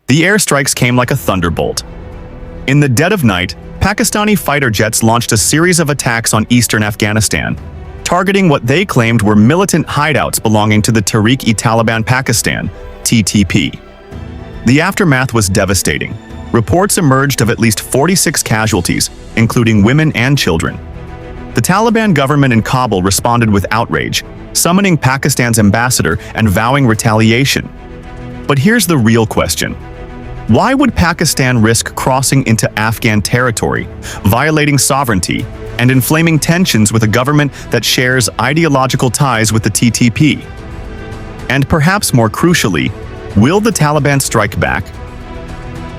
The airstrikes came like a thunderbolt. In the dead of night, Pakistani fighter jets launched a series of attacks on eastern Afghanistan, targeting what they claimed were militant hideouts belonging to the Tehreek-e-Taliban Pakistan, TTP. The aftermath was devastating. Reports emerged of at least 46 casualties, including women and children. The Taliban government in Kabul responded with outrage, summoning Pakistan's ambassador and vowing retaliation. But here's the real question. Why would Pakistan risk crossing into Afghan territory, violating sovereignty, and inflaming tensions with a government that shares ideological ties with the TTP? And perhaps more crucially, will the Taliban strike back?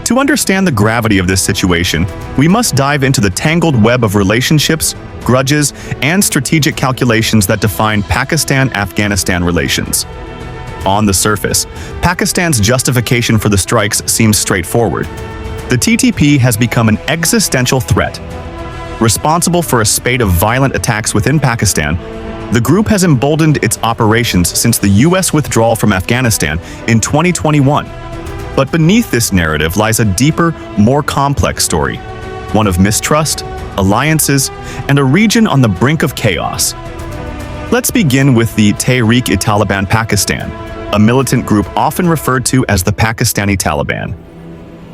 To understand the gravity of this situation, we must dive into the tangled web of relationships, grudges, and strategic calculations that define Pakistan-Afghanistan relations. On the surface, Pakistan's justification for the strikes seems straightforward. The TTP has become an existential threat. Responsible for a spate of violent attacks within Pakistan, the group has emboldened its operations since the U.S. withdrawal from Afghanistan in 2021. But beneath this narrative lies a deeper, more complex story, one of mistrust, alliances, and a region on the brink of chaos. Let's begin with the Tehreek-e-Taliban Pakistan, a militant group often referred to as the Pakistani Taliban.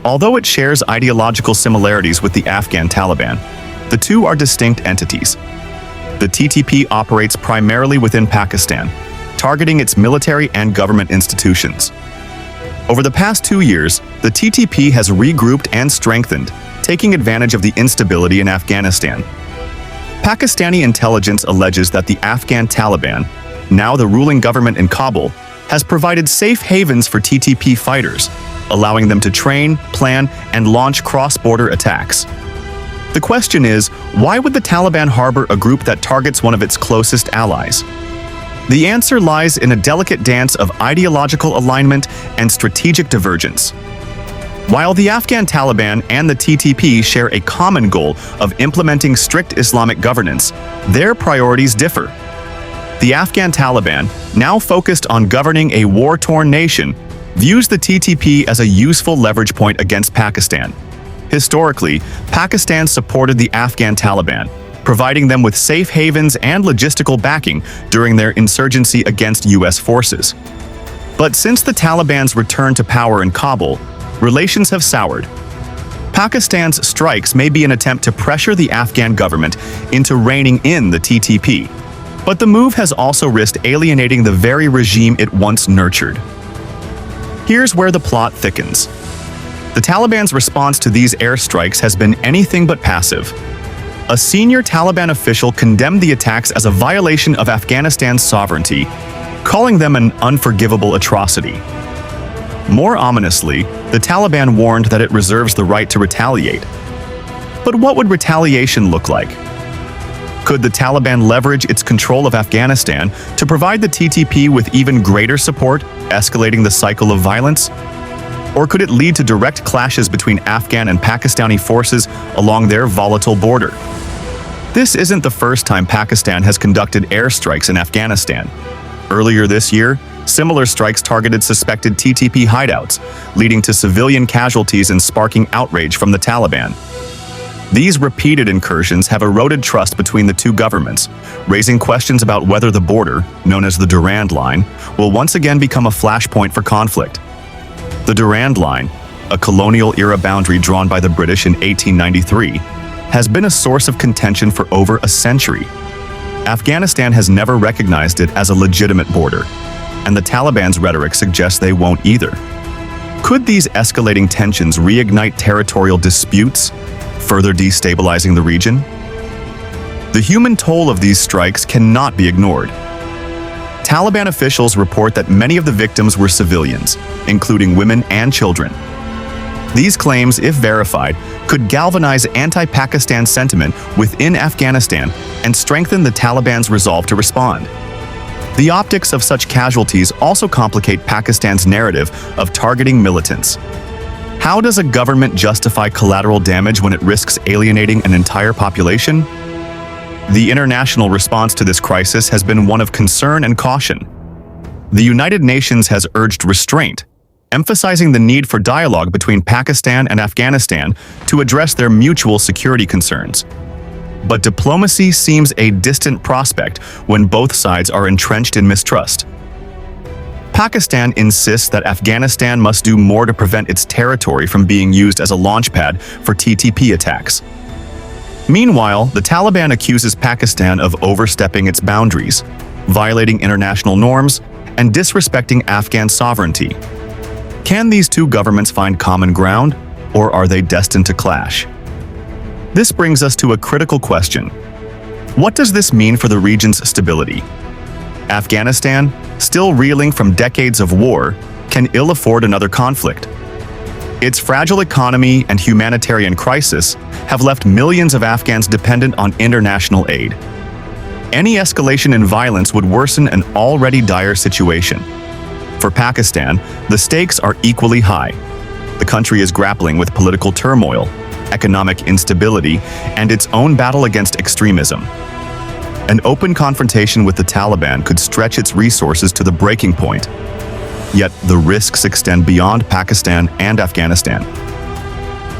Although it shares ideological similarities with the Afghan Taliban, the two are distinct entities. The TTP operates primarily within Pakistan, targeting its military and government institutions. Over the past 2 years, the TTP has regrouped and strengthened, taking advantage of the instability in Afghanistan. Pakistani intelligence alleges that the Afghan Taliban, now the ruling government in Kabul, has provided safe havens for TTP fighters, allowing them to train, plan, and launch cross-border attacks. The question is, why would the Taliban harbor a group that targets one of its closest allies? The answer lies in a delicate dance of ideological alignment and strategic divergence. While the Afghan Taliban and the TTP share a common goal of implementing strict Islamic governance, their priorities differ. The Afghan Taliban, now focused on governing a war-torn nation, views the TTP as a useful leverage point against Pakistan. Historically, Pakistan supported the Afghan Taliban, providing them with safe havens and logistical backing during their insurgency against U.S. forces. But since the Taliban's return to power in Kabul, relations have soured. Pakistan's strikes may be an attempt to pressure the Afghan government into reining in the TTP, but the move has also risked alienating the very regime it once nurtured. Here's where the plot thickens. The Taliban's response to these airstrikes has been anything but passive. A senior Taliban official condemned the attacks as a violation of Afghanistan's sovereignty, calling them an unforgivable atrocity. More ominously, the Taliban warned that it reserves the right to retaliate. But what would retaliation look like? Could the Taliban leverage its control of Afghanistan to provide the TTP with even greater support, escalating the cycle of violence? Or could it lead to direct clashes between Afghan and Pakistani forces along their volatile border? This isn't the first time Pakistan has conducted airstrikes in Afghanistan. Earlier this year, similar strikes targeted suspected TTP hideouts, leading to civilian casualties and sparking outrage from the Taliban. These repeated incursions have eroded trust between the two governments, raising questions about whether the border, known as the Durand Line, will once again become a flashpoint for conflict. The Durand Line, a colonial-era boundary drawn by the British in 1893, has been a source of contention for over a century. Afghanistan has never recognized it as a legitimate border, and the Taliban's rhetoric suggests they won't either. Could these escalating tensions reignite territorial disputes, further destabilizing the region? The human toll of these strikes cannot be ignored. Taliban officials report that many of the victims were civilians, including women and children. These claims, if verified, could galvanize anti-Pakistan sentiment within Afghanistan and strengthen the Taliban's resolve to respond. The optics of such casualties also complicate Pakistan's narrative of targeting militants. How does a government justify collateral damage when it risks alienating an entire population? The international response to this crisis has been one of concern and caution. The United Nations has urged restraint, emphasizing the need for dialogue between Pakistan and Afghanistan to address their mutual security concerns. But diplomacy seems a distant prospect when both sides are entrenched in mistrust. Pakistan insists that Afghanistan must do more to prevent its territory from being used as a launchpad for TTP attacks. Meanwhile, the Taliban accuses Pakistan of overstepping its boundaries, violating international norms, and disrespecting Afghan sovereignty. Can these two governments find common ground, or are they destined to clash? This brings us to a critical question. What does this mean for the region's stability? Afghanistan, still reeling from decades of war, can ill afford another conflict. Its fragile economy and humanitarian crisis have left millions of Afghans dependent on international aid. Any escalation in violence would worsen an already dire situation. For Pakistan, the stakes are equally high. The country is grappling with political turmoil, economic instability, and its own battle against extremism. An open confrontation with the Taliban could stretch its resources to the breaking point. Yet the risks extend beyond Pakistan and Afghanistan.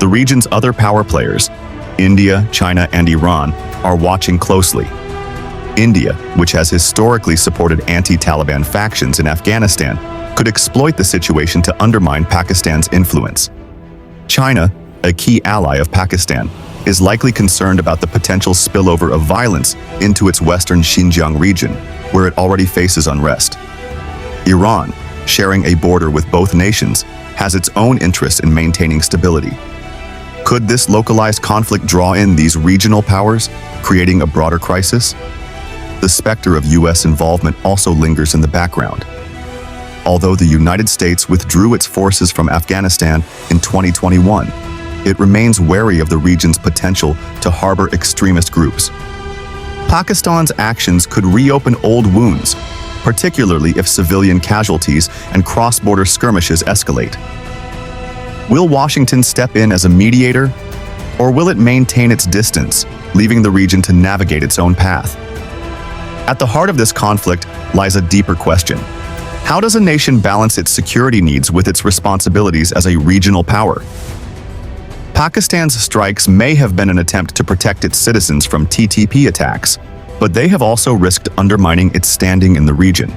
The region's other power players, India, China, and Iran, are watching closely. India, which has historically supported anti-Taliban factions in Afghanistan, could exploit the situation to undermine Pakistan's influence. China, a key ally of Pakistan, is likely concerned about the potential spillover of violence into its western Xinjiang region, where it already faces unrest. Iran, sharing a border with both nations, has its own interest in maintaining stability. Could this localized conflict draw in these regional powers, creating a broader crisis? The specter of U.S. involvement also lingers in the background. Although the United States withdrew its forces from Afghanistan in 2021, it remains wary of the region's potential to harbor extremist groups. Pakistan's actions could reopen old wounds, particularly if civilian casualties and cross-border skirmishes escalate. Will Washington step in as a mediator, or will it maintain its distance, leaving the region to navigate its own path? At the heart of this conflict lies a deeper question. How does a nation balance its security needs with its responsibilities as a regional power? Pakistan's strikes may have been an attempt to protect its citizens from TTP attacks, but they have also risked undermining its standing in the region.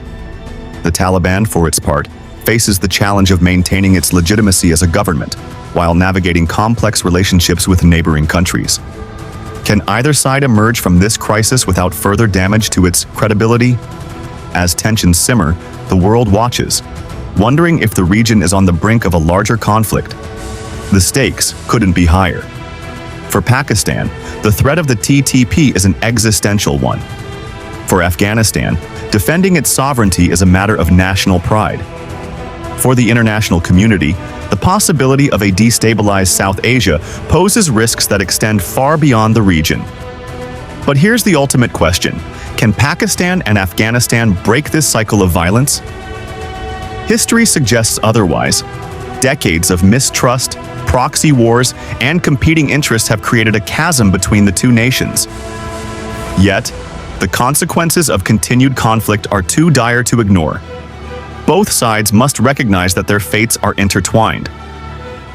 The Taliban, for its part, faces the challenge of maintaining its legitimacy as a government, while navigating complex relationships with neighboring countries. Can either side emerge from this crisis without further damage to its credibility? As tensions simmer, the world watches, wondering if the region is on the brink of a larger conflict. The stakes couldn't be higher. For Pakistan, the threat of the TTP is an existential one. For Afghanistan, defending its sovereignty is a matter of national pride. For the international community, the possibility of a destabilized South Asia poses risks that extend far beyond the region. But here's the ultimate question. Can Pakistan and Afghanistan break this cycle of violence? History suggests otherwise. Decades of mistrust, proxy wars, and competing interests have created a chasm between the two nations. Yet, the consequences of continued conflict are too dire to ignore. Both sides must recognize that their fates are intertwined.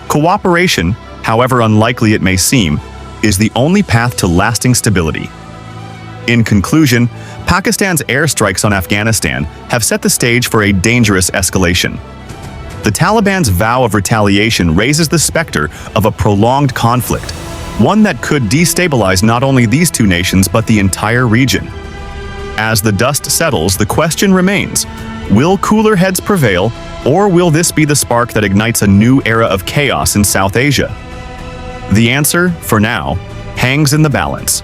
Cooperation, however unlikely it may seem, is the only path to lasting stability. In conclusion, Pakistan's airstrikes on Afghanistan have set the stage for a dangerous escalation. The Taliban's vow of retaliation raises the specter of a prolonged conflict, one that could destabilize not only these two nations but the entire region. As the dust settles, the question remains, will cooler heads prevail, or will this be the spark that ignites a new era of chaos in South Asia? The answer, for now, hangs in the balance.